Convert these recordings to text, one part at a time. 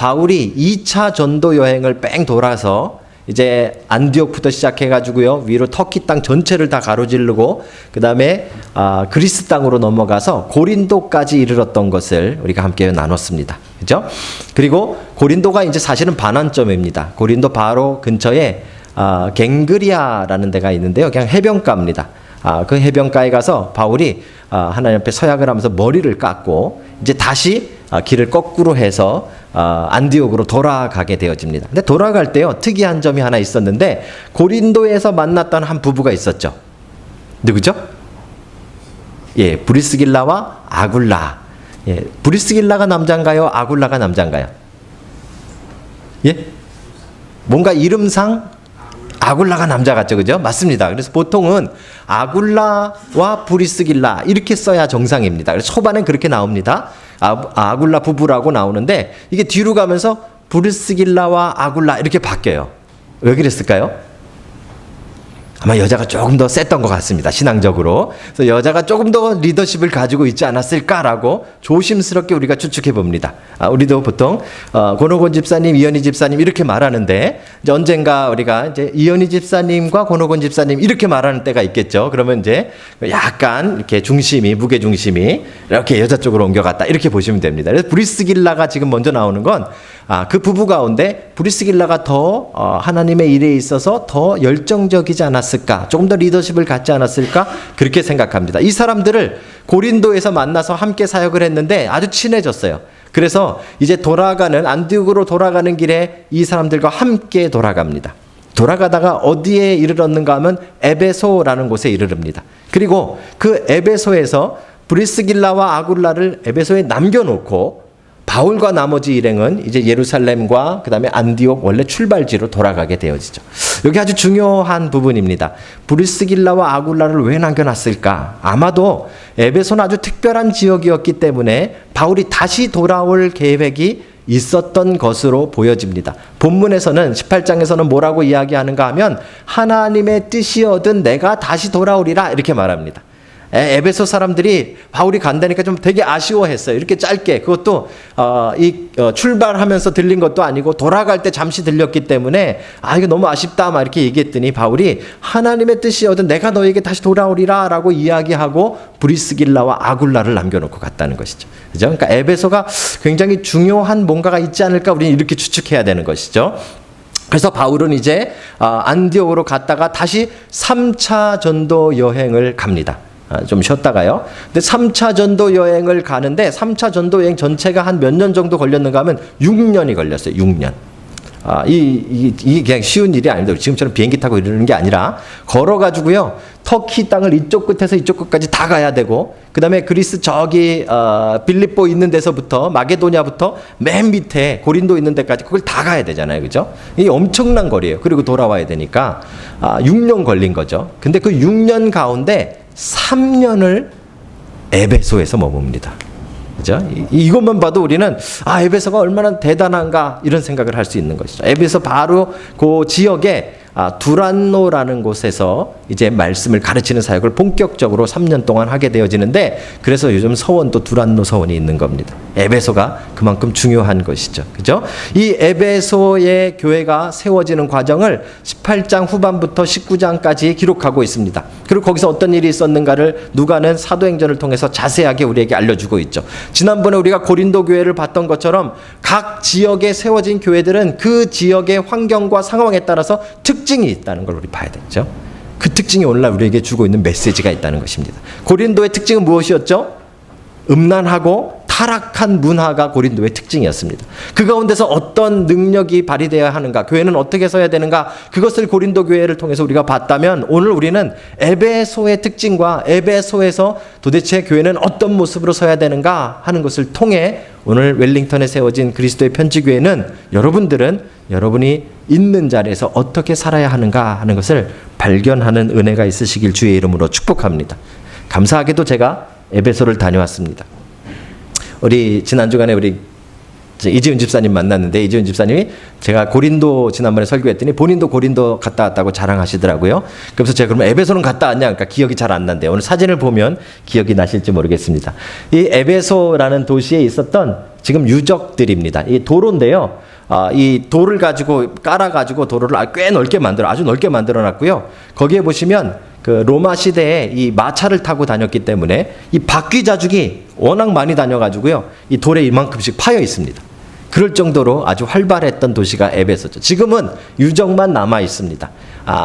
바울이 2차 전도 여행을 뺑 돌아서 이제 안디옥부터 시작해가지고요, 위로 터키 땅 전체를 다 가로지르고 그 다음에 그리스 땅으로 넘어가서 고린도까지 이르렀던 것을 우리가 함께 나눴습니다. 그죠? 그리고 고린도가 이제 사실은 반환점입니다. 고린도 바로 근처에 갱그리아라는 데가 있는데요, 그냥 해변가입니다. 그 해변가에 가서 바울이 하나님 앞에 서약을 하면서 머리를 깎고 이제 다시 길을 거꾸로 해서 안디옥으로 돌아가게 되어집니다. 근데 돌아갈 때요, 특이한 점이 하나 있었는데 고린도에서 만났던 한 부부가 있었죠. 누구죠? 예, 브리스길라와 아굴라. 예, 브리스길라가 남자인가요? 아굴라가 남자인가요? 예? 뭔가 이름상 아굴라가 남자 같죠, 그죠? 맞습니다. 그래서 보통은 아굴라와 브리스길라 이렇게 써야 정상입니다. 그래서 초반엔 그렇게 나옵니다. 아굴라 부부라고 나오는데 이게 뒤로 가면서 브리스길라와 아굴라 이렇게 바뀌어요. 왜 그랬을까요? 아마 여자가 조금 더 셌던 것 같습니다, 신앙적으로. 그래서 여자가 조금 더 리더십을 가지고 있지 않았을까라고 조심스럽게 우리가 추측해 봅니다. 우리도 보통 권호곤 집사님, 이현희 집사님 이렇게 말하는데 이제 언젠가 우리가 이제 이현희 집사님과 권호곤 집사님 이렇게 말하는 때가 있겠죠. 그러면 이제 약간 이렇게 중심이, 무게 중심이 이렇게 여자 쪽으로 옮겨갔다 이렇게 보시면 됩니다. 그래서 브리스길라가 지금 먼저 나오는 건 그 부부 가운데 브리스길라가 더 하나님의 일에 있어서 더 열정적이지 않았을까, 조금 더 리더십을 갖지 않았을까, 그렇게 생각합니다. 이 사람들을 고린도에서 만나서 함께 사역을 했는데 아주 친해졌어요. 그래서 이제 안디옥으로 돌아가는 길에 이 사람들과 함께 돌아갑니다. 돌아가다가 어디에 이르렀는가 하면 에베소라는 곳에 이르릅니다. 그리고 그 에베소에서 브리스길라와 아굴라를 에베소에 남겨놓고 바울과 나머지 일행은 이제 예루살렘과 그 다음에 안디옥 원래 출발지로 돌아가게 되어지죠. 여기 아주 중요한 부분입니다. 브리스길라와 아굴라를 왜 남겨놨을까? 아마도 에베소는 아주 특별한 지역이었기 때문에 바울이 다시 돌아올 계획이 있었던 것으로 보여집니다. 본문에서는 18장에서는 뭐라고 이야기하는가 하면 하나님의 뜻이어든 내가 다시 돌아오리라 이렇게 말합니다. 에베소 사람들이 바울이 간다니까 좀 되게 아쉬워했어요. 이렇게 짧게, 그것도 출발하면서 들린 것도 아니고 돌아갈 때 잠시 들렸기 때문에 이거 너무 아쉽다 막 이렇게 얘기했더니 바울이 하나님의 뜻이어든 내가 너에게 다시 돌아오리라 라고 이야기하고 브리스길라와 아굴라를 남겨놓고 갔다는 것이죠. 그죠? 그러니까 에베소가 굉장히 중요한 뭔가가 있지 않을까 우리는 이렇게 추측해야 되는 것이죠. 그래서 바울은 이제 안디옥으로 갔다가 다시 3차 전도 여행을 갑니다. 좀 쉬었다가요. 근데 3차 전도 여행을 가는데 3차 전도 여행 전체가 한 몇 년 정도 걸렸는가 하면 6년이 걸렸어요. 6년. 이게 그냥 쉬운 일이 아닙니다. 지금처럼 비행기 타고 이러는 게 아니라 걸어가지고요, 터키 땅을 이쪽 끝에서 이쪽 끝까지 다 가야 되고, 그 다음에 그리스 저기 빌립보 있는 데서부터 마게도냐부터 맨 밑에 고린도 있는 데까지 그걸 다 가야 되잖아요, 그죠? 이게 엄청난 거리예요. 그리고 돌아와야 되니까 6년 걸린 거죠. 근데 그 6년 가운데 3년을 에베소에서 머뭅니다. 그죠? 이것만 봐도 우리는 에베소가 얼마나 대단한가 이런 생각을 할 수 있는 것이죠. 에베소 바로 그 지역에 두란노라는 곳에서 이제 말씀을 가르치는 사역을 본격적으로 3년 동안 하게 되어지는데, 그래서 요즘 서원도 두란노 서원이 있는 겁니다. 에베소가 그만큼 중요한 것이죠. 그죠? 이 에베소의 교회가 세워지는 과정을 18장 후반부터 19장까지 기록하고 있습니다. 그리고 거기서 어떤 일이 있었는가를 누가는 사도행전을 통해서 자세하게 우리에게 알려주고 있죠. 지난번에 우리가 고린도 교회를 봤던 것처럼 각 지역에 세워진 교회들은 그 지역의 환경과 상황에 따라서 특징이 있다는 걸 우리 봐야 되죠. 그 특징이 오늘날 우리에게 주고 있는 메시지가 있다는 것입니다. 고린도의 특징은 무엇이었죠? 음란하고 타락한 문화가 고린도의 특징이었습니다. 그 가운데서 어떤 능력이 발휘되어야 하는가, 교회는 어떻게 서야 되는가, 그것을 고린도 교회를 통해서 우리가 봤다면, 오늘 우리는 에베소의 특징과 에베소에서 도대체 교회는 어떤 모습으로 서야 되는가 하는 것을 통해 오늘 웰링턴에 세워진 그리스도의 편지교회는 여러분들은 여러분이 있는 자리에서 어떻게 살아야 하는가 하는 것을 발견하는 은혜가 있으시길 주의 이름으로 축복합니다. 감사하게도 제가 에베소를 다녀왔습니다. 우리 지난 주간에 우리 이지훈 집사님 만났는데, 이지훈 집사님이 제가 고린도 지난번에 설교했더니 본인도 고린도 갔다 왔다고 자랑하시더라고요. 그래서 제가 그러면 에베소는 갔다 왔냐? 그러니까 기억이 잘 안 난대요. 오늘 사진을 보면 기억이 나실지 모르겠습니다. 이 에베소라는 도시에 있었던 지금 유적들입니다. 이 도로인데요. 이 돌을 가지고 깔아가지고 도로를 꽤 넓게 아주 넓게 만들어놨고요. 거기에 보시면 그 로마 시대에 이 마차를 타고 다녔기 때문에 이 바퀴 자죽이 워낙 많이 다녀가지고요. 이 돌에 이만큼씩 파여 있습니다. 그럴 정도로 아주 활발했던 도시가 에베소죠. 지금은 유적만 남아 있습니다.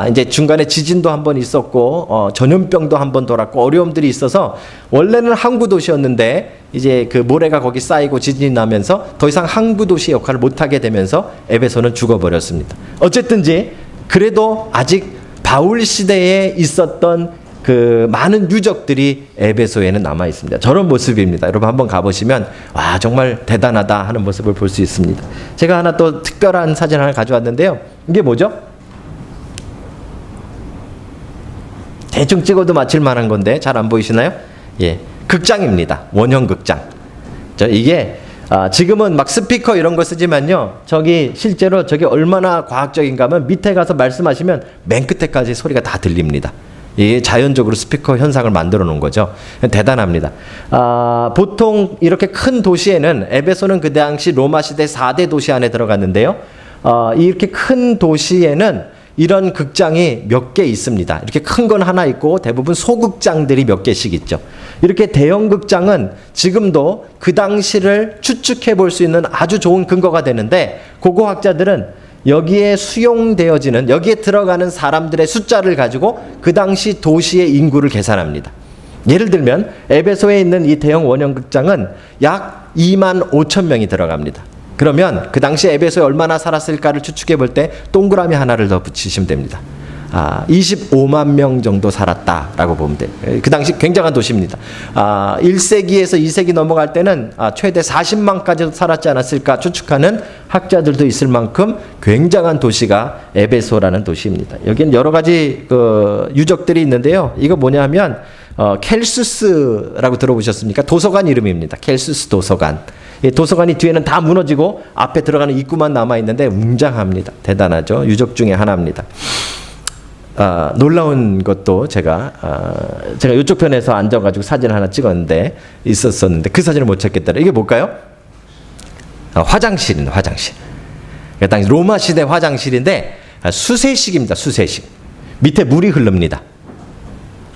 이제 중간에 지진도 한번 있었고, 전염병도 한번 돌았고, 어려움들이 있어서, 원래는 항구 도시였는데, 이제 그 모래가 거기 쌓이고 지진이 나면서 더 이상 항구 도시 역할을 못하게 되면서 에베소는 죽어버렸습니다. 어쨌든지, 그래도 아직 바울 시대에 있었던 그 많은 유적들이 에베소에는 남아 있습니다. 저런 모습입니다. 여러분 한번 가보시면 와 정말 대단하다 하는 모습을 볼 수 있습니다. 제가 하나 또 특별한 사진 하나 가져왔는데요. 이게 뭐죠? 대충 찍어도 맞힐 만한 건데 잘 안 보이시나요? 예, 극장입니다. 원형 극장. 이게 지금은 막 스피커 이런 거 쓰지만요. 저기 실제로 저게 얼마나 과학적인가 하면 밑에 가서 말씀하시면 맨 끝에까지 소리가 다 들립니다. 이 자연적으로 스피커 현상을 만들어 놓은 거죠. 대단합니다. 보통 이렇게 큰 도시에는 에베소는 그 당시 로마 시대 4대 도시 안에 들어갔는데요. 이렇게 큰 도시에는 이런 극장이 몇 개 있습니다. 이렇게 큰 건 하나 있고 대부분 소극장들이 몇 개씩 있죠. 이렇게 대형 극장은 지금도 그 당시를 추측해 볼 수 있는 아주 좋은 근거가 되는데 고고학자들은 여기에 수용되어지는 여기에 들어가는 사람들의 숫자를 가지고 그 당시 도시의 인구를 계산합니다. 예를 들면 에베소에 있는 이 대형 원형 극장은 약 2만 5천 명이 들어갑니다. 그러면 그 당시 에베소에 얼마나 살았을까를 추측해 볼 때 동그라미 하나를 더 붙이시면 됩니다. 25만 명 정도 살았다라고 보면 돼요. 그 당시 굉장한 도시입니다. 1세기에서 2세기 넘어갈 때는 최대 40만까지도 살았지 않았을까 추측하는 학자들도 있을 만큼 굉장한 도시가 에베소라는 도시입니다. 여기는 여러 가지 그 유적들이 있는데요. 이거 뭐냐면 켈수스라고 들어보셨습니까? 도서관 이름입니다. 켈수스 도서관. 도서관이 뒤에는 다 무너지고 앞에 들어가는 입구만 남아 있는데 웅장합니다. 대단하죠. 유적 중에 하나입니다. 놀라운 것도 제가 이쪽 편에서 앉아가지고 사진 하나 찍었는데 있었었는데 그 사진을 못 찾겠더라. 이게 뭘까요? 화장실입니다. 화장실. 당시 로마 시대 화장실인데 수세식입니다. 수세식. 밑에 물이 흐릅니다.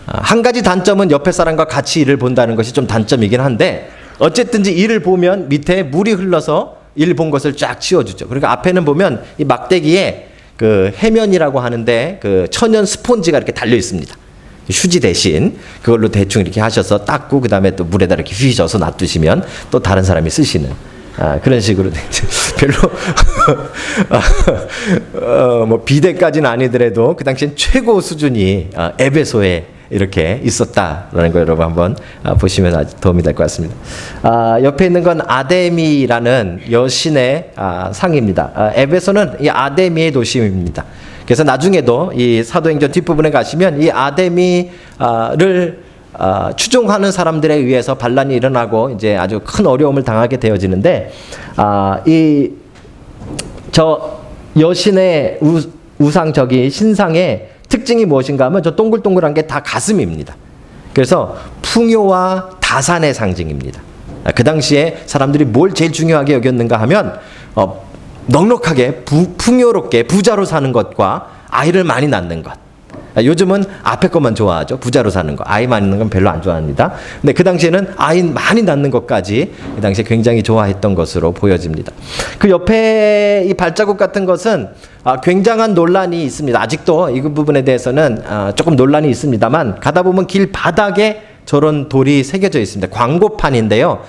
한 가지 단점은 옆에 사람과 같이 일을 본다는 것이 좀 단점이긴 한데 어쨌든지 이를 보면 밑에 물이 흘러서 일 본 것을 쫙 치워주죠. 그러니까 앞에는 보면 이 막대기에 그 해면이라고 하는데 그 천연 스폰지가 이렇게 달려 있습니다. 휴지 대신 그걸로 대충 이렇게 하셔서 닦고 그 다음에 또 물에다 이렇게 휘저어서 놔두시면 또 다른 사람이 쓰시는 그런 식으로 별로 뭐 비대까지는 아니더라도 그 당시엔 최고 수준이 에베소에 이렇게 있었다라는 거 여러분 한번 보시면 아주 도움이 될 것 같습니다. 옆에 있는 건 아데미라는 여신의 상입니다. 에베소는 이 아데미의 도시입니다. 그래서 나중에도 이 사도행전 뒷부분에 가시면 이 아데미를 추종하는 사람들에 의해서 반란이 일어나고 이제 아주 큰 어려움을 당하게 되어지는데 저 여신의 우상 저기 신상의 특징이 무엇인가 하면 저 동글동글한 게 다 가슴입니다. 그래서 풍요와 다산의 상징입니다. 그 당시에 사람들이 뭘 제일 중요하게 여겼는가 하면 넉넉하게 풍요롭게 부자로 사는 것과 아이를 많이 낳는 것. 요즘은 앞에 것만 좋아하죠. 부자로 사는 거. 아이 많이 낳는 건 별로 안 좋아합니다. 근데 그 당시에는 아이 많이 낳는 것까지 그 당시에 굉장히 좋아했던 것으로 보여집니다. 그 옆에 이 발자국 같은 것은 굉장한 논란이 있습니다. 아직도 이 부분에 대해서는 조금 논란이 있습니다만 가다 보면 길 바닥에 저런 돌이 새겨져 있습니다. 광고판인데요.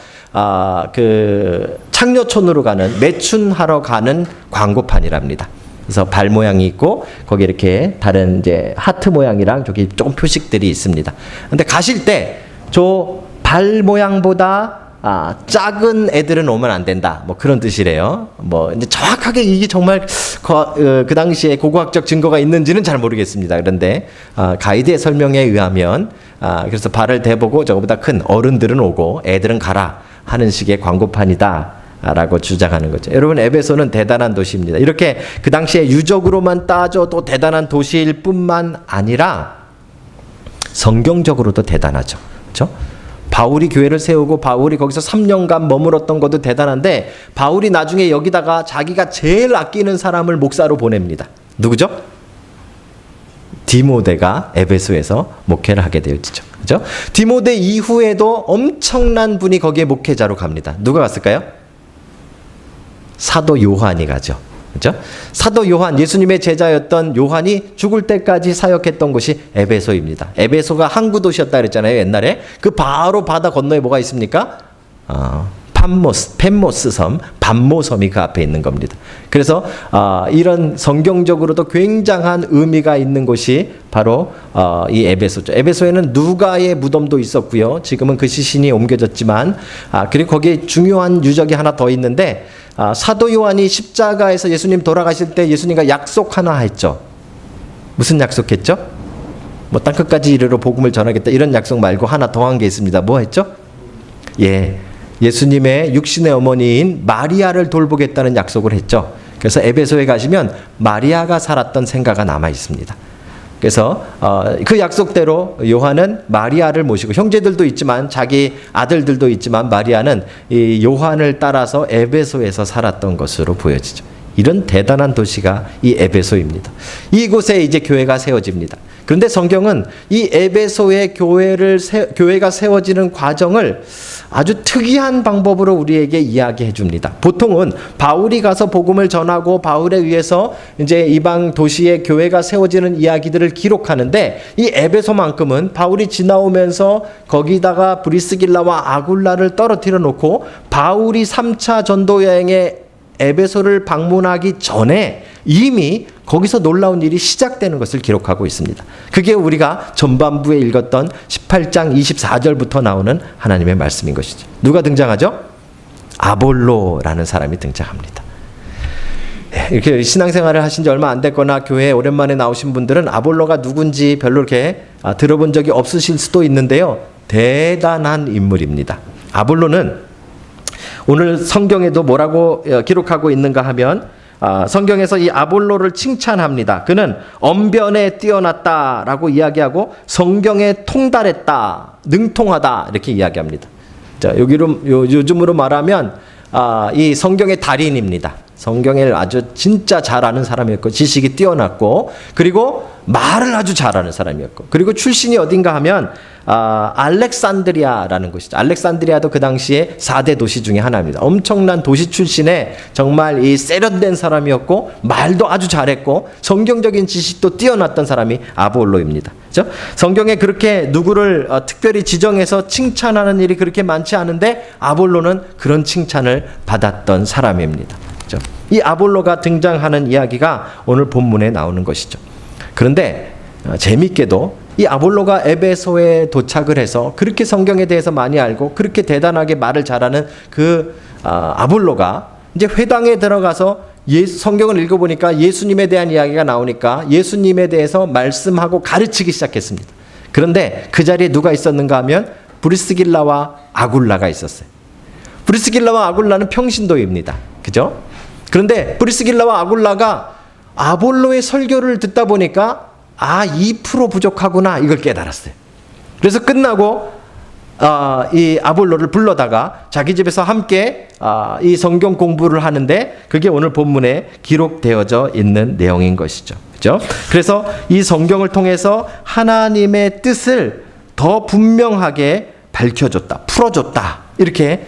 그 창녀촌으로 가는 매춘하러 가는 광고판이랍니다. 그래서 발 모양이 있고 거기 이렇게 다른 이제 하트 모양이랑 저기 조금 표식들이 있습니다. 근데 가실 때 저 발 모양보다 작은 애들은 오면 안 된다. 뭐 그런 뜻이래요. 뭐 이제 정확하게 이게 정말 그 당시에 고고학적 증거가 있는지는 잘 모르겠습니다. 그런데 가이드의 설명에 의하면 그래서 발을 대보고 저거보다 큰 어른들은 오고 애들은 가라 하는 식의 광고판이다. 라고 주장하는 거죠. 여러분 에베소는 대단한 도시입니다. 이렇게 그 당시에 유적으로만 따져도 대단한 도시일 뿐만 아니라 성경적으로도 대단하죠. 그렇죠? 바울이 교회를 세우고 바울이 거기서 3년간 머물었던 것도 대단한데 바울이 나중에 여기다가 자기가 제일 아끼는 사람을 목사로 보냅니다. 누구죠? 디모데가 에베소에서 목회를 하게 되어지죠. 그죠? 디모데 이후에도 엄청난 분이 거기에 목회자로 갑니다. 누가 갔을까요? 사도 요한이 가죠. 그죠? 사도 요한, 예수님의 제자였던 요한이 죽을 때까지 사역했던 곳이 에베소입니다. 에베소가 항구 도시였다 그랬잖아요, 옛날에. 그 바로 바다 건너에 뭐가 있습니까? 펜모스 섬, 반모 섬이 그 앞에 있는 겁니다. 그래서 이런 성경적으로도 굉장한 의미가 있는 곳이 바로 이 에베소죠. 에베소에는 누가의 무덤도 있었고요. 지금은 그 시신이 옮겨졌지만 그리고 거기에 중요한 유적이 하나 더 있는데 사도 요한이 십자가에서 예수님 돌아가실 때 예수님과 약속 하나 했죠. 무슨 약속했죠? 뭐 땅끝까지 이르러 복음을 전하겠다 이런 약속 말고 하나 더 한 게 있습니다. 뭐 했죠? 예수님의 육신의 어머니인 마리아를 돌보겠다는 약속을 했죠. 그래서 에베소에 가시면 마리아가 살았던 생가가 남아 있습니다. 그래서 그 약속대로 요한은 마리아를 모시고 형제들도 있지만 자기 아들들도 있지만 마리아는 이 요한을 따라서 에베소에서 살았던 것으로 보여지죠. 이런 대단한 도시가 이 에베소입니다. 이곳에 이제 교회가 세워집니다. 그런데 성경은 이 에베소의 교회가 세워지는 과정을 아주 특이한 방법으로 우리에게 이야기해 줍니다. 보통은 바울이 가서 복음을 전하고 바울에 의해서 이제 이방 도시의 교회가 세워지는 이야기들을 기록하는데 이 에베소만큼은 바울이 지나오면서 거기다가 브리스길라와 아굴라를 떨어뜨려 놓고 바울이 3차 전도 여행에 에베소를 방문하기 전에 이미 거기서 놀라운 일이 시작되는 것을 기록하고 있습니다. 그게 우리가 전반부에 읽었던 18장 24절부터 나오는 하나님의 말씀인 것이죠. 누가 등장하죠? 아볼로라는 사람이 등장합니다. 이렇게 신앙생활을 하신 지 얼마 안 됐거나 교회에 오랜만에 나오신 분들은 아볼로가 누군지 별로 이렇게 들어본 적이 없으실 수도 있는데요. 대단한 인물입니다. 아볼로는 오늘 성경에도 뭐라고 기록하고 있는가 하면 성경에서 이 아볼로를 칭찬합니다. 그는 언변에 뛰어났다라고 이야기하고 성경에 통달했다, 능통하다 이렇게 이야기합니다. 자, 요즘으로 말하면 이 성경의 달인입니다. 성경을 아주 진짜 잘 아는 사람이었고 지식이 뛰어났고 그리고 말을 아주 잘하는 사람이었고 그리고 출신이 어딘가 하면 알렉산드리아라는 곳이죠. 알렉산드리아도 그 당시에 4대 도시 중에 하나입니다. 엄청난 도시 출신에 정말 이 세련된 사람이었고 말도 아주 잘했고 성경적인 지식도 뛰어났던 사람이 아볼로입니다. 그렇죠? 성경에 그렇게 누구를 특별히 지정해서 칭찬하는 일이 그렇게 많지 않은데 아볼로는 그런 칭찬을 받았던 사람입니다. 그렇죠? 이 아볼로가 등장하는 이야기가 오늘 본문에 나오는 것이죠. 그런데 재미있게도 이 아볼로가 에베소에 도착을 해서 그렇게 성경에 대해서 많이 알고 그렇게 대단하게 말을 잘하는 그 아볼로가 이제 회당에 들어가서 성경을 읽어보니까 예수님에 대한 이야기가 나오니까 예수님에 대해서 말씀하고 가르치기 시작했습니다. 그런데 그 자리에 누가 있었는가 하면 브리스길라와 아굴라가 있었어요. 브리스길라와 아굴라는 평신도입니다. 그죠? 그런데 브리스길라와 아굴라가 아볼로의 설교를 듣다 보니까 2% 부족하구나 이걸 깨달았어요. 그래서 끝나고 이 아볼로를 불러다가 자기 집에서 함께 이 성경 공부를 하는데 그게 오늘 본문에 기록되어져 있는 내용인 것이죠. 그죠? 그래서 이 성경을 통해서 하나님의 뜻을 더 분명하게 밝혀줬다, 풀어줬다 이렇게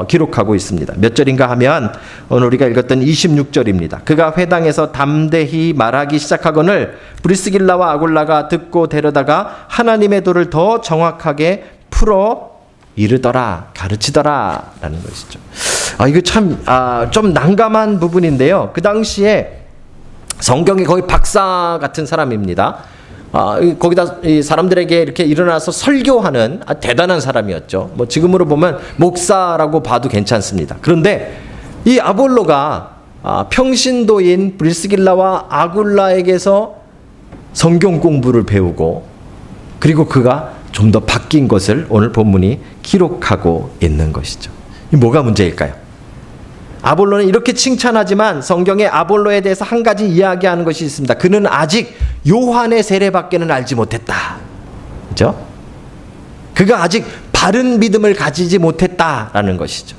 기록하고 있습니다. 몇 절인가 하면 오늘 우리가 읽었던 26절입니다. 그가 회당에서 담대히 말하기 시작하거늘 브리스길라와 아굴라가 듣고 데려다가 하나님의 도를 더 정확하게 풀어 이르더라, 가르치더라 라는 것이죠. 이거 참 좀 난감한 부분인데요. 그 당시에 성경의 거의 박사 같은 사람입니다. 거기다 이 사람들에게 이렇게 일어나서 설교하는 대단한 사람이었죠. 뭐 지금으로 보면 목사라고 봐도 괜찮습니다. 그런데 이 아볼로가 평신도인 브리스길라와 아굴라에게서 성경 공부를 배우고 그리고 그가 좀 더 바뀐 것을 오늘 본문이 기록하고 있는 것이죠. 이 뭐가 문제일까요? 아볼로는 이렇게 칭찬하지만 성경에 아볼로에 대해서 한 가지 이야기하는 것이 있습니다. 그는 아직 요한의 세례밖에는 알지 못했다. 그렇죠? 그가 아직 바른 믿음을 가지지 못했다라는 것이죠.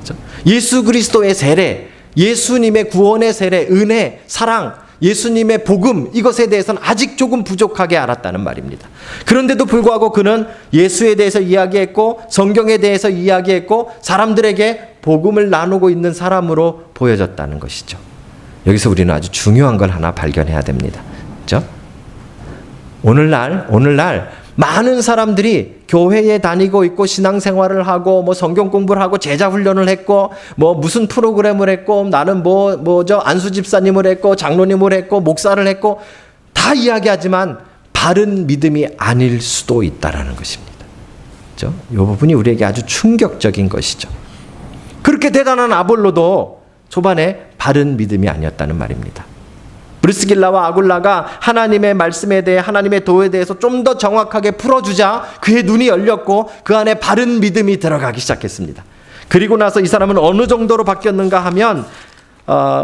그렇죠? 예수 그리스도의 세례, 예수님의 구원의 세례, 은혜, 사랑, 예수님의 복음, 이것에 대해서는 아직 조금 부족하게 알았다는 말입니다. 그런데도 불구하고 그는 예수에 대해서 이야기했고 성경에 대해서 이야기했고 사람들에게 복음을 나누고 있는 사람으로 보여졌다는 것이죠. 여기서 우리는 아주 중요한 걸 하나 발견해야 됩니다. 그렇죠? 오늘날 많은 사람들이 교회에 다니고 있고 신앙생활을 하고 뭐 성경 공부를 하고 제자 훈련을 했고 뭐 무슨 프로그램을 했고 나는 뭐죠 안수 집사님을 했고 장로님을 했고 목사를 했고 다 이야기하지만 바른 믿음이 아닐 수도 있다라는 것입니다. 그렇죠? 이 부분이 우리에게 아주 충격적인 것이죠. 그렇게 대단한 아볼로도 초반에 바른 믿음이 아니었다는 말입니다. 브리스길라와 아굴라가 하나님의 말씀에 대해 하나님의 도에 대해서 좀 더 정확하게 풀어주자 그의 눈이 열렸고 그 안에 바른 믿음이 들어가기 시작했습니다. 그리고 나서 이 사람은 어느 정도로 바뀌었는가 하면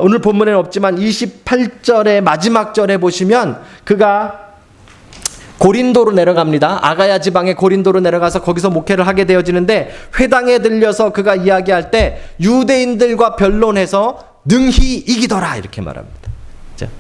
오늘 본문에는 없지만 28절의 마지막 절에 보시면 그가 고린도로 내려갑니다. 아가야 지방의 고린도로 내려가서 거기서 목회를 하게 되어지는데 회당에 들려서 그가 이야기할 때 유대인들과 변론해서 능히 이기더라 이렇게 말합니다.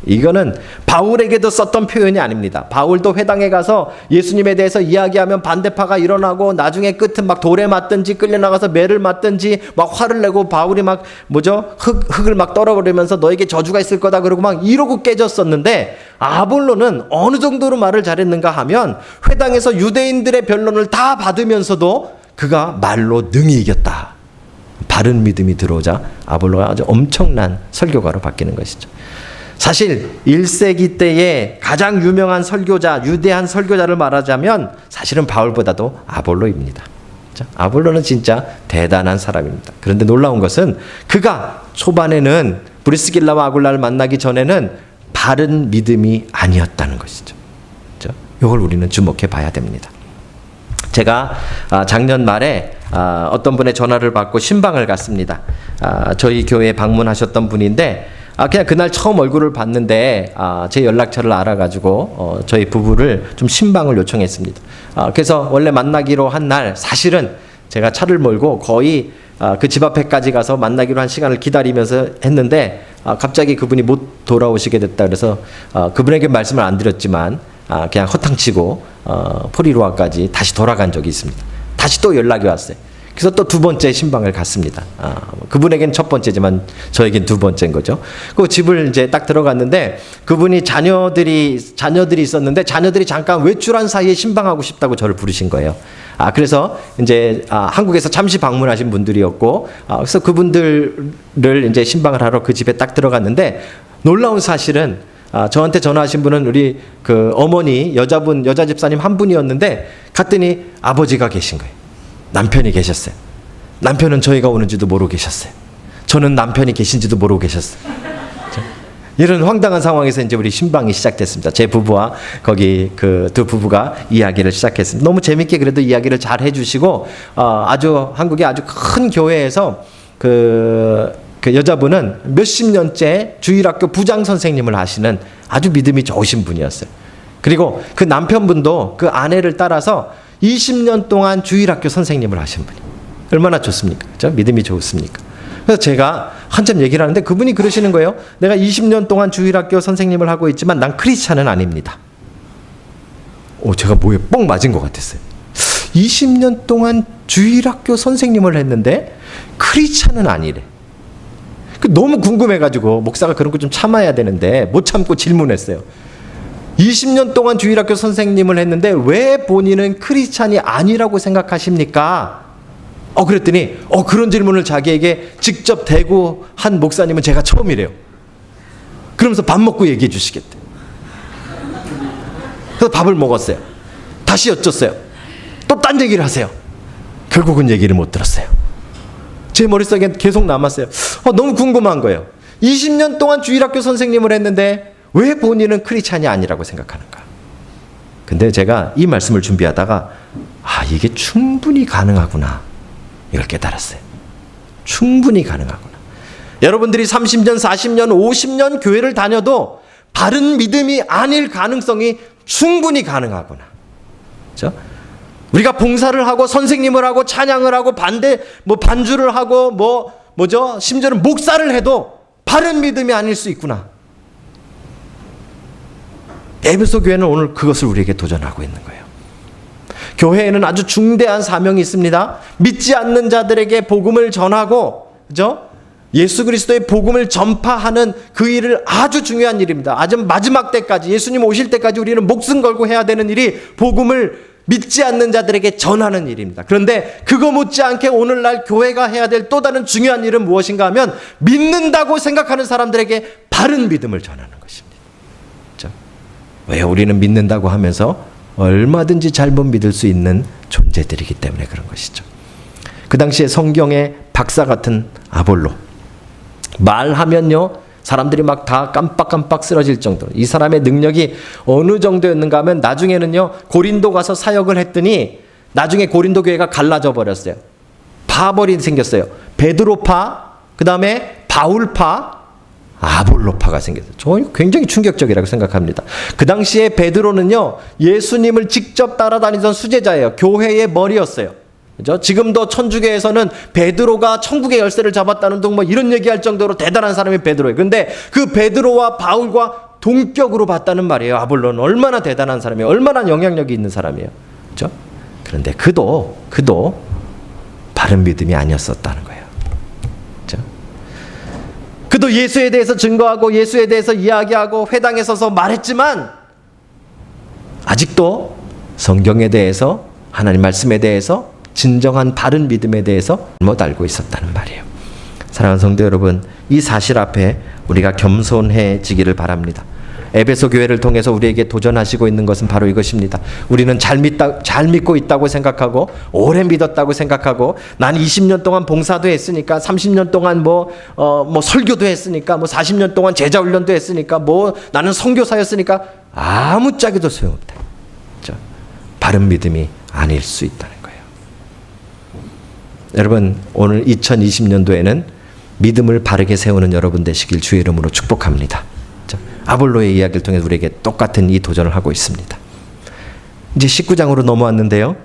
이거는 바울에게도 썼던 표현이 아닙니다. 바울도 회당에 가서 예수님에 대해서 이야기하면 반대파가 일어나고 나중에 끝은 막 돌에 맞든지 끌려나가서 매를 맞든지 막 화를 내고 바울이 막 흙을 막 떨어버리면서 너에게 저주가 있을 거다 그러고 막 이러고 깨졌었는데 아볼로는 어느 정도로 말을 잘했는가 하면 회당에서 유대인들의 변론을 다 받으면서도 그가 말로 능히 이겼다. 바른 믿음이 들어오자 아볼로가 아주 엄청난 설교가로 바뀌는 것이죠. 사실 1세기 때의 가장 유명한 설교자, 유대한 설교자를 말하자면 사실은 바울보다도 아볼로입니다. 아볼로는 진짜 대단한 사람입니다. 그런데 놀라운 것은 그가 초반에는 브리스길라와 아굴라를 만나기 전에는 바른 믿음이 아니었다는 것이죠. 이걸 우리는 주목해 봐야 됩니다. 제가 작년 말에 어떤 분의 전화를 받고 신방을 갔습니다. 저희 교회에 방문하셨던 분인데 그냥 그날 처음 얼굴을 봤는데 제 연락처를 알아가지고 저희 부부를 좀 신방을 요청했습니다. 그래서 원래 만나기로 한 날 사실은 제가 차를 몰고 거의 그 집 앞에까지 가서 만나기로 한 시간을 기다리면서 했는데 갑자기 그분이 못 돌아오시게 됐다 그래서 그분에게 말씀을 안 드렸지만 그냥 허탕치고 포리로아까지 다시 돌아간 적이 있습니다. 다시 또 연락이 왔어요. 그래서 또 두 번째 신방을 갔습니다. 그분에겐 첫 번째지만 저에겐 두 번째인 거죠. 그 집을 이제 딱 들어갔는데 그분이 자녀들이 있었는데 자녀들이 잠깐 외출한 사이에 신방하고 싶다고 저를 부르신 거예요. 그래서 이제 한국에서 잠시 방문하신 분들이었고 그래서 그분들을 이제 신방을 하러 그 집에 딱 들어갔는데 놀라운 사실은 저한테 전화하신 분은 우리 그 어머니 여자 집사님 한 분이었는데 갔더니 아버지가 계신 거예요. 남편이 계셨어요. 남편은 저희가 오는지도 모르고 계셨어요. 저는 남편이 계신지도 모르고 계셨어요. 이런 황당한 상황에서 이제 우리 신방이 시작됐습니다. 제 부부와 거기 그 두 부부가 이야기를 시작했습니다. 너무 재밌게 그래도 이야기를 잘 해주시고 아주 한국의 아주 큰 교회에서 그 여자분은 몇십 년째 주일학교 부장 선생님을 하시는 아주 믿음이 좋으신 분이었어요. 그리고 그 남편분도 그 아내를 따라서 20년 동안 주일학교 선생님을 하신 분이 얼마나 좋습니까? 그렇죠? 믿음이 좋습니까? 그래서 제가 한참 얘기를 하는데 그분이 그러시는 거예요. 내가 20년 동안 주일학교 선생님을 하고 있지만 난 크리스찬은 아닙니다. 제가 뭐에 뻥 맞은 것 같았어요. 20년 동안 주일학교 선생님을 했는데 크리스찬은 아니래. 너무 궁금해가지고 목사가 그런 거 좀 참아야 되는데 못 참고 질문했어요. 20년 동안 주일학교 선생님을 했는데 왜 본인은 크리스찬이 아니라고 생각하십니까? 그랬더니 그런 질문을 자기에게 직접 대고 한 목사님은 제가 처음이래요. 그러면서 밥 먹고 얘기해 주시겠대. 그래서 밥을 먹었어요. 다시 여쭸어요. 또 딴 얘기를 하세요. 결국은 얘기를 못 들었어요. 제 머릿속에 계속 남았어요. 너무 궁금한 거예요. 20년 동안 주일학교 선생님을 했는데 왜 본인은 크리스찬이 아니라고 생각하는가? 근데 제가 이 말씀을 준비하다가 이게 충분히 가능하구나 이걸 깨달았어요. 충분히 가능하구나. 여러분들이 30년, 40년, 50년 교회를 다녀도 바른 믿음이 아닐 가능성이 충분히 가능하구나. 그렇죠? 우리가 봉사를 하고 선생님을 하고 찬양을 하고 반주를 하고 심지어는 목사를 해도 바른 믿음이 아닐 수 있구나. 에베소 교회는 오늘 그것을 우리에게 도전하고 있는 거예요. 교회에는 아주 중대한 사명이 있습니다. 믿지 않는 자들에게 복음을 전하고, 그죠? 예수 그리스도의 복음을 전파하는 그 일을 아주 중요한 일입니다. 아주 마지막 때까지, 예수님 오실 때까지 우리는 목숨 걸고 해야 되는 일이 복음을 믿지 않는 자들에게 전하는 일입니다. 그런데 그거 못지않게 오늘날 교회가 해야 될 또 다른 중요한 일은 무엇인가 하면 믿는다고 생각하는 사람들에게 바른 믿음을 전하는 것입니다. 그렇죠? 왜 우리는 믿는다고 하면서 얼마든지 잘못 믿을 수 있는 존재들이기 때문에 그런 것이죠. 그 당시에 성경의 박사 같은 아볼로, 말하면요 사람들이 막 다 깜빡깜빡 쓰러질 정도로 이 사람의 능력이 어느 정도였는가 하면 나중에는요 고린도 가서 사역을 했더니 나중에 고린도 교회가 갈라져 버렸어요. 파벌이 생겼어요. 베드로파, 그 다음에 바울파, 아볼로파가 생겼어요. 저는 굉장히 충격적이라고 생각합니다. 그 당시에 베드로는요 예수님을 직접 따라다니던 수제자예요. 교회의 머리였어요. 그죠? 지금도 천주교에서는 베드로가 천국의 열쇠를 잡았다는 등 이런 얘기할 정도로 대단한 사람이 베드로예요. 그런데 그 베드로와 바울과 동격으로 봤다는 말이에요. 아볼로는 얼마나 대단한 사람이에요. 얼마나 영향력이 있는 사람이에요. 그죠? 그런데 그도 바른 믿음이 아니었었다는 거예요. 그죠? 그도 예수에 대해서 증거하고 예수에 대해서 이야기하고 회당에 서서 말했지만 아직도 성경에 대해서, 하나님 말씀에 대해서, 진정한 바른 믿음에 대해서 못 알고 있었다는 말이에요. 사랑하는 성도 여러분, 이 사실 앞에 우리가 겸손해지기를 바랍니다. 에베소 교회를 통해서 우리에게 도전하시고 있는 것은 바로 이것입니다. 우리는 잘 믿고 있다고 생각하고 오래 믿었다고 생각하고 난 20년 동안 봉사도 했으니까 30년 동안 설교도 했으니까 40년 동안 제자 훈련도 했으니까 나는 선교사였으니까 아무짝에도 소용없다. 바른 믿음이 아닐 수 있다는 거예요. 여러분, 오늘 2020년도에는 믿음을 바르게 세우는 여러분 되시길 주의 이름으로 축복합니다. 아볼로의 이야기를 통해 우리에게 똑같은 이 도전을 하고 있습니다. 이제 19장으로 넘어왔는데요.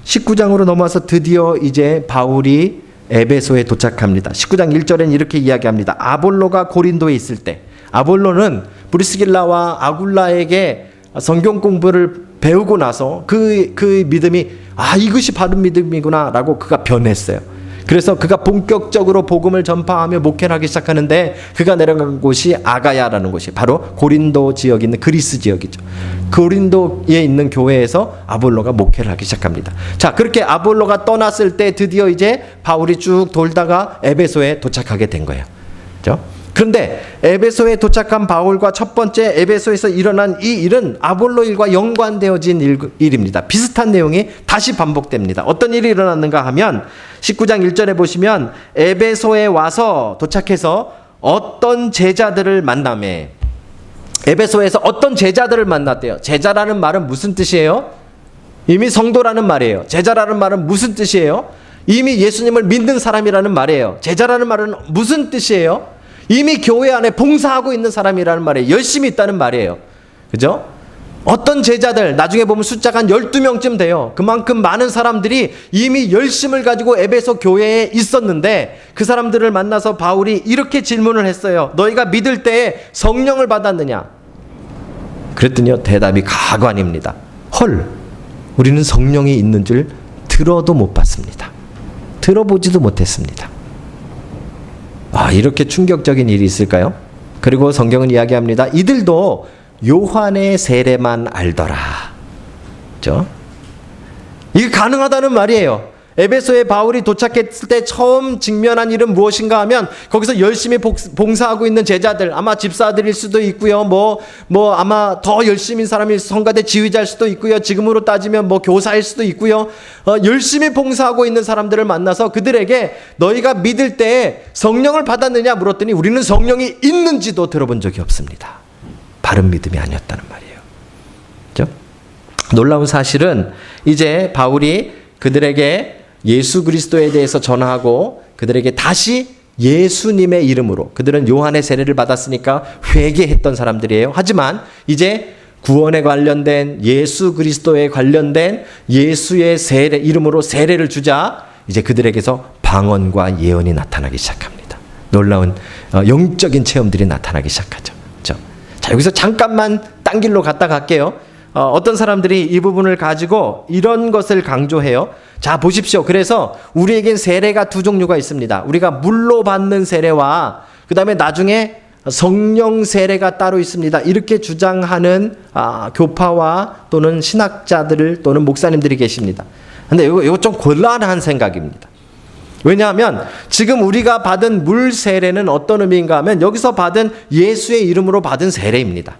19장으로 넘어와서 드디어 이제 바울이 에베소에 도착합니다. 19장 1절엔 이렇게 이야기합니다. 아볼로가 고린도에 있을 때, 아볼로는 브리스길라와 아굴라에게 성경 공부를 배우고 나서 그 믿음이 이것이 바른 믿음이구나 라고 그가 변했어요. 그래서 그가 본격적으로 복음을 전파하며 목회를 하기 시작하는데 그가 내려간 곳이 아가야라는 곳이 바로 고린도 지역에 있는 그리스 지역이죠. 고린도에 있는 교회에서 아볼로가 목회를 하기 시작합니다. 자, 그렇게 아볼로가 떠났을 때 드디어 이제 바울이 쭉 돌다가 에베소에 도착하게 된 거예요. 그렇죠? 그런데 에베소에 도착한 바울과 첫 번째 에베소에서 일어난 이 일은 아볼로 일과 연관되어진 일입니다. 비슷한 내용이 다시 반복됩니다. 어떤 일이 일어났는가 하면 19장 1절에 보시면 에베소에 와서 도착해서 어떤 제자들을 만나매, 에베소에서 어떤 제자들을 만났대요. 제자라는 말은 무슨 뜻이에요? 이미 성도라는 말이에요. 제자라는 말은 무슨 뜻이에요? 이미 예수님을 믿는 사람이라는 말이에요. 제자라는 말은 무슨 뜻이에요? 이미 교회 안에 봉사하고 있는 사람이라는 말이에요. 열심히 있다는 말이에요. 그죠? 어떤 제자들, 나중에 보면 숫자가 한 12명쯤 돼요. 그만큼 많은 사람들이 이미 열심을 가지고 에베소 교회에 있었는데 그 사람들을 만나서 바울이 이렇게 질문을 했어요. 너희가 믿을 때에 성령을 받았느냐? 그랬더니요, 대답이 가관입니다. 헐, 우리는 성령이 있는 줄 들어도 못 봤습니다. 들어보지도 못했습니다. 이렇게 충격적인 일이 있을까요? 그리고 성경은 이야기합니다. 이들도 요한의 세례만 알더라. 그렇죠? 이게 가능하다는 말이에요. 에베소에 바울이 도착했을 때 처음 직면한 일은 무엇인가 하면 거기서 열심히 봉사하고 있는 제자들, 아마 집사들일 수도 있고요. 아마 더 열심히 사람이 성가대 지휘자일 수도 있고요. 지금으로 따지면 교사일 수도 있고요. 열심히 봉사하고 있는 사람들을 만나서 그들에게 너희가 믿을 때에 성령을 받았느냐 물었더니 우리는 성령이 있는지도 들어본 적이 없습니다. 바른 믿음이 아니었다는 말이에요. 그렇죠? 놀라운 사실은 이제 바울이 그들에게 예수 그리스도에 대해서 전하고 그들에게 다시 예수님의 이름으로, 그들은 요한의 세례를 받았으니까 회개했던 사람들이에요. 하지만 이제 구원에 관련된 예수 그리스도에 관련된 예수의 세례 이름으로 세례를 주자 이제 그들에게서 방언과 예언이 나타나기 시작합니다. 놀라운 영적인 체험들이 나타나기 시작하죠. 그렇죠? 자, 여기서 잠깐만 딴 길로 갔다 갈게요. 어떤 사람들이 이 부분을 가지고 이런 것을 강조해요. 자, 보십시오. 그래서 우리에겐 세례가 두 종류가 있습니다. 우리가 물로 받는 세례와 그 다음에 나중에 성령 세례가 따로 있습니다. 이렇게 주장하는 교파와 또는 신학자들 또는 목사님들이 계십니다. 근데 이거 좀 곤란한 생각입니다. 왜냐하면 지금 우리가 받은 물 세례는 어떤 의미인가 하면 여기서 받은 예수의 이름으로 받은 세례입니다.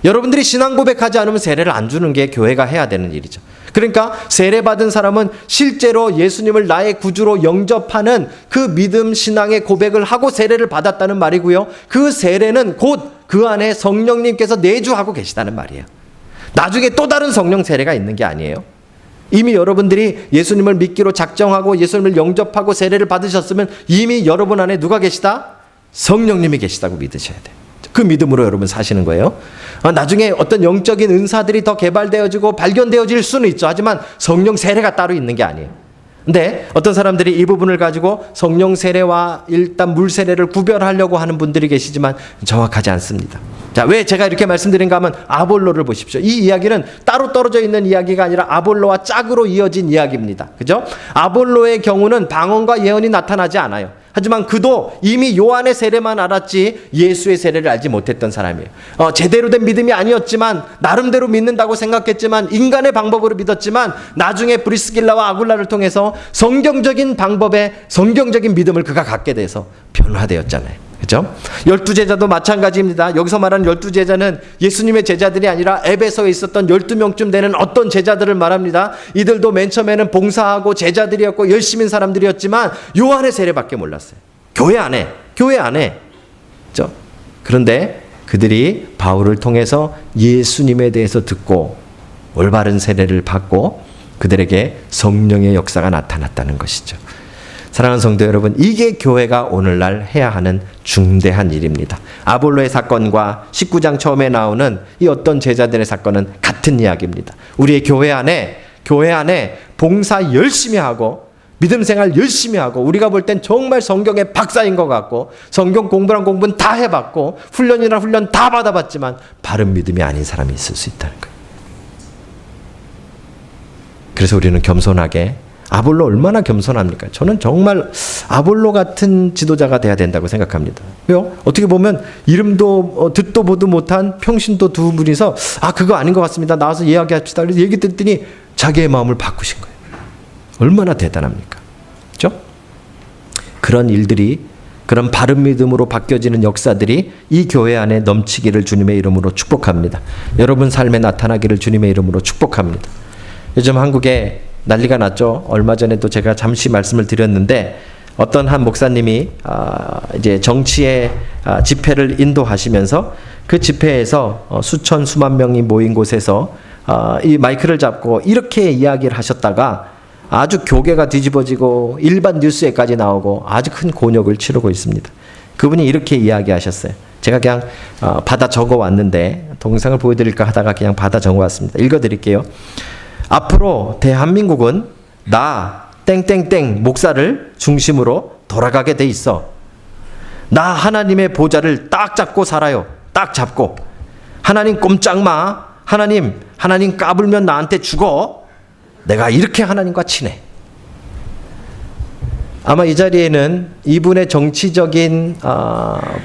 여러분들이 신앙 고백하지 않으면 세례를 안 주는 게 교회가 해야 되는 일이죠. 그러니까 세례 받은 사람은 실제로 예수님을 나의 구주로 영접하는 그 믿음 신앙의 고백을 하고 세례를 받았다는 말이고요. 그 세례는 곧 그 안에 성령님께서 내주하고 계시다는 말이에요. 나중에 또 다른 성령 세례가 있는 게 아니에요. 이미 여러분들이 예수님을 믿기로 작정하고 예수님을 영접하고 세례를 받으셨으면 이미 여러분 안에 누가 계시다? 성령님이 계시다고 믿으셔야 돼요. 그 믿음으로 여러분 사시는 거예요. 나중에 어떤 영적인 은사들이 더 개발되어지고 발견되어질 수는 있죠. 하지만 성령 세례가 따로 있는 게 아니에요. 근데 어떤 사람들이 이 부분을 가지고 성령 세례와 일단 물 세례를 구별하려고 하는 분들이 계시지만 정확하지 않습니다. 자, 왜 제가 이렇게 말씀드린가 하면 아볼로를 보십시오. 이 이야기는 따로 떨어져 있는 이야기가 아니라 아볼로와 짝으로 이어진 이야기입니다. 그죠? 아볼로의 경우는 방언과 예언이 나타나지 않아요. 하지만 그도 이미 요한의 세례만 알았지 예수의 세례를 알지 못했던 사람이에요. 제대로 된 믿음이 아니었지만 나름대로 믿는다고 생각했지만 인간의 방법으로 믿었지만 나중에 브리스길라와 아굴라를 통해서 성경적인 방법의 성경적인 믿음을 그가 갖게 돼서 변화되었잖아요. 그렇죠? 12제자도 마찬가지입니다. 여기서 말하는 12제자는 예수님의 제자들이 아니라 에베소에 있었던 12명쯤 되는 어떤 제자들을 말합니다. 이들도 맨 처음에는 봉사하고 제자들이었고 열심인 사람들이었지만 요한의 세례밖에 몰랐어요. 교회 안에. 그렇죠? 그런데 그들이 바울을 통해서 예수님에 대해서 듣고 올바른 세례를 받고 그들에게 성령의 역사가 나타났다는 것이죠. 사랑하는 성도 여러분, 이게 교회가 오늘날 해야 하는 중대한 일입니다. 아볼로의 사건과 19장 처음에 나오는 이 어떤 제자들의 사건은 같은 이야기입니다. 우리의 교회 안에 봉사 열심히 하고 믿음 생활 열심히 하고 우리가 볼 땐 정말 성경의 박사인 것 같고 성경 공부는 다 해봤고 훈련 다 받아봤지만 바른 믿음이 아닌 사람이 있을 수 있다는 거예요. 그래서 우리는 겸손하게 아볼로 얼마나 겸손합니까? 저는 정말 아볼로 같은 지도자가 돼야 된다고 생각합니다. 왜요? 어떻게 보면 이름도 듣도 보도 못한 평신도 두 분이서 그거 아닌 것 같습니다. 나와서 이야기합시다. 그래서 얘기 듣더니 자기의 마음을 바꾸신 거예요. 얼마나 대단합니까? 그렇죠? 그런 일들이 그런 바른 믿음으로 바뀌어지는 역사들이 이 교회 안에 넘치기를 주님의 이름으로 축복합니다. 여러분 삶에 나타나기를 주님의 이름으로 축복합니다. 요즘 한국에 난리가 났죠. 얼마 전에도 제가 잠시 말씀을 드렸는데 어떤 한 목사님이 이제 정치의 집회를 인도하시면서 그 집회에서 수천 수만 명이 모인 곳에서 이 마이크를 잡고 이렇게 이야기를 하셨다가 아주 교계가 뒤집어지고 일반 뉴스에까지 나오고 아주 큰 곤욕을 치르고 있습니다. 그분이 이렇게 이야기하셨어요. 제가 그냥 받아 적어 왔는데 동영상을 보여드릴까 하다가 그냥 받아 적어 왔습니다. 읽어드릴게요. 앞으로 대한민국은 나 땡땡땡 목사를 중심으로 돌아가게 돼 있어. 나 하나님의 보좌를 딱 잡고 살아요. 딱 잡고. 하나님 꼼짝 마. 하나님 까불면 나한테 죽어. 내가 이렇게 하나님과 친해. 아마 이 자리에는 이분의 정치적인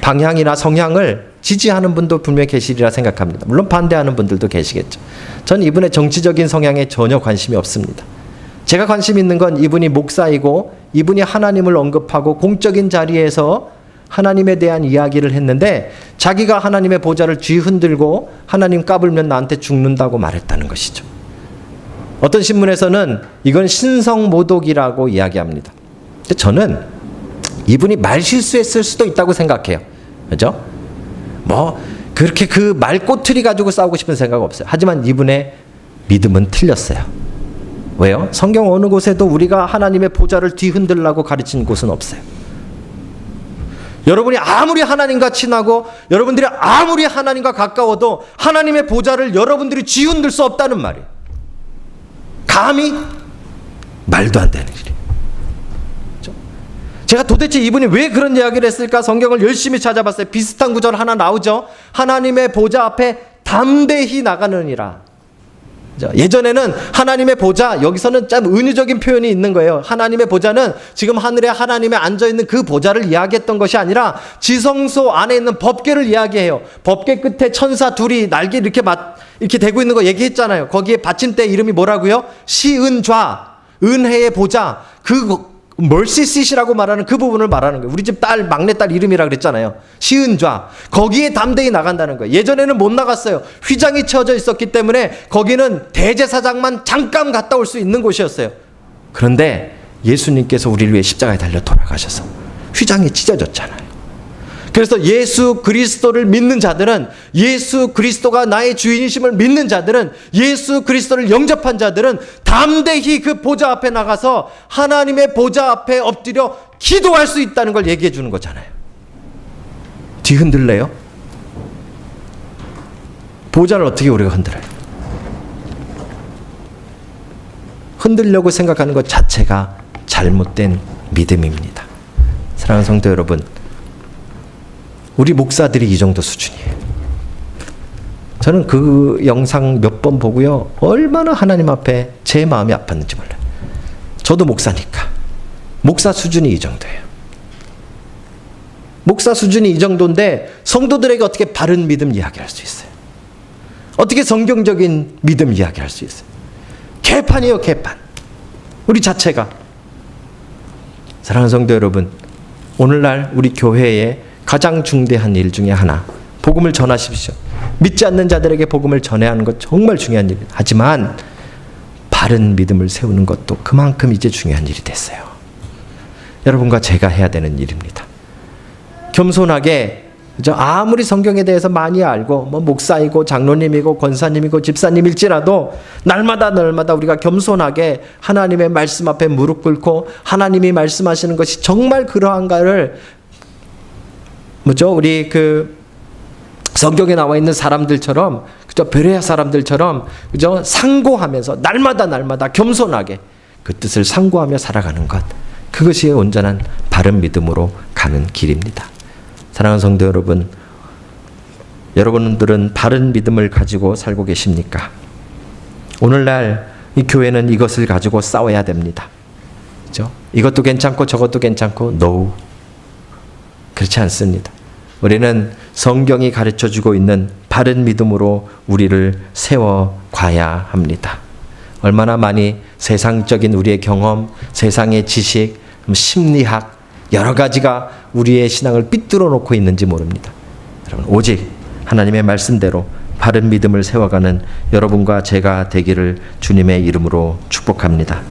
방향이나 성향을 지지하는 분도 분명히 계시리라 생각합니다. 물론 반대하는 분들도 계시겠죠. 전 이분의 정치적인 성향에 전혀 관심이 없습니다. 제가 관심 있는 건 이분이 목사이고 이분이 하나님을 언급하고 공적인 자리에서 하나님에 대한 이야기를 했는데 자기가 하나님의 보좌를 쥐흔들고 하나님 까불면 나한테 죽는다고 말했다는 것이죠. 어떤 신문에서는 이건 신성모독이라고 이야기합니다. 근데 저는 이분이 말실수했을 수도 있다고 생각해요. 그렇죠? 그렇게 그 말꼬투리 가지고 싸우고 싶은 생각 없어요. 하지만 이분의 믿음은 틀렸어요. 왜요? 성경 어느 곳에도 우리가 하나님의 보좌를 뒤흔들라고 가르친 곳은 없어요. 여러분이 아무리 하나님과 친하고 여러분들이 아무리 하나님과 가까워도 하나님의 보좌를 여러분들이 쥐흔들 수 없다는 말이에요. 감히 말도 안 되는 일이에요. 제가 도대체 이분이 왜 그런 이야기를 했을까 성경을 열심히 찾아봤어요. 비슷한 구절 하나 나오죠. 하나님의 보좌 앞에 담대히 나가느니라. 예전에는 하나님의 보좌, 여기서는 참 은유적인 표현이 있는 거예요. 하나님의 보좌는 지금 하늘에 하나님이 앉아있는 그 보좌를 이야기했던 것이 아니라 지성소 안에 있는 법궤를 이야기해요. 법궤 끝에 천사 둘이 날개 이렇게 대고 있는 거 얘기했잖아요. 거기에 받침대 이름이 뭐라고요? 시은좌, 은혜의 보좌, 멀시시라고 말하는 그 부분을 말하는 거예요. 우리 집 딸, 막내딸 이름이라 그랬잖아요. 시은좌. 거기에 담대히 나간다는 거예요. 예전에는 못 나갔어요. 휘장이 쳐져 있었기 때문에 거기는 대제사장만 잠깐 갔다 올 수 있는 곳이었어요. 그런데 예수님께서 우리를 위해 십자가에 달려 돌아가셔서 휘장이 찢어졌잖아요. 그래서 예수 그리스도를 믿는 자들은, 예수 그리스도가 나의 주인이심을 믿는 자들은, 예수 그리스도를 영접한 자들은 담대히 그 보좌 앞에 나가서 하나님의 보좌 앞에 엎드려 기도할 수 있다는 걸 얘기해 주는 거잖아요. 뒤흔들래요? 보좌를 어떻게 우리가 흔들어요? 흔들려고 생각하는 것 자체가 잘못된 믿음입니다. 사랑하는 성도 여러분, 우리 목사들이 이 정도 수준이에요. 저는 그 영상 몇 번 보고요, 얼마나 하나님 앞에 제 마음이 아팠는지 몰라요. 저도 목사니까. 목사 수준이 이 정도예요. 목사 수준이 이 정도인데 성도들에게 어떻게 바른 믿음 이야기할 수 있어요? 어떻게 성경적인 믿음 이야기할 수 있어요? 개판이에요, 개판. 우리 자체가. 사랑하는 성도 여러분, 오늘날 우리 교회에 가장 중대한 일 중에 하나, 복음을 전하십시오. 믿지 않는 자들에게 복음을 전해야 하는 것 정말 중요한 일입니다. 하지만 바른 믿음을 세우는 것도 그만큼 이제 중요한 일이 됐어요. 여러분과 제가 해야 되는 일입니다. 겸손하게, 아무리 성경에 대해서 많이 알고 목사이고 장로님이고 권사님이고 집사님일지라도 날마다 우리가 겸손하게 하나님의 말씀 앞에 무릎 꿇고 하나님이 말씀하시는 것이 정말 그러한가를 우리 성경에 나와 있는 사람들처럼, 베레아 사람들처럼, 상고하면서 날마다 겸손하게 그 뜻을 상고하며 살아가는 것, 그것이 온전한 바른 믿음으로 가는 길입니다. 사랑하는 성도 여러분, 여러분들은 바른 믿음을 가지고 살고 계십니까? 오늘날 이 교회는 이것을 가지고 싸워야 됩니다. 그렇죠? 이것도 괜찮고 저것도 괜찮고, no. 그렇지 않습니다. 우리는 성경이 가르쳐주고 있는 바른 믿음으로 우리를 세워가야 합니다. 얼마나 많이 세상적인 우리의 경험, 세상의 지식, 심리학, 여러 가지가 우리의 신앙을 삐뚤어 놓고 있는지 모릅니다. 여러분, 오직 하나님의 말씀대로 바른 믿음을 세워가는 여러분과 제가 되기를 주님의 이름으로 축복합니다.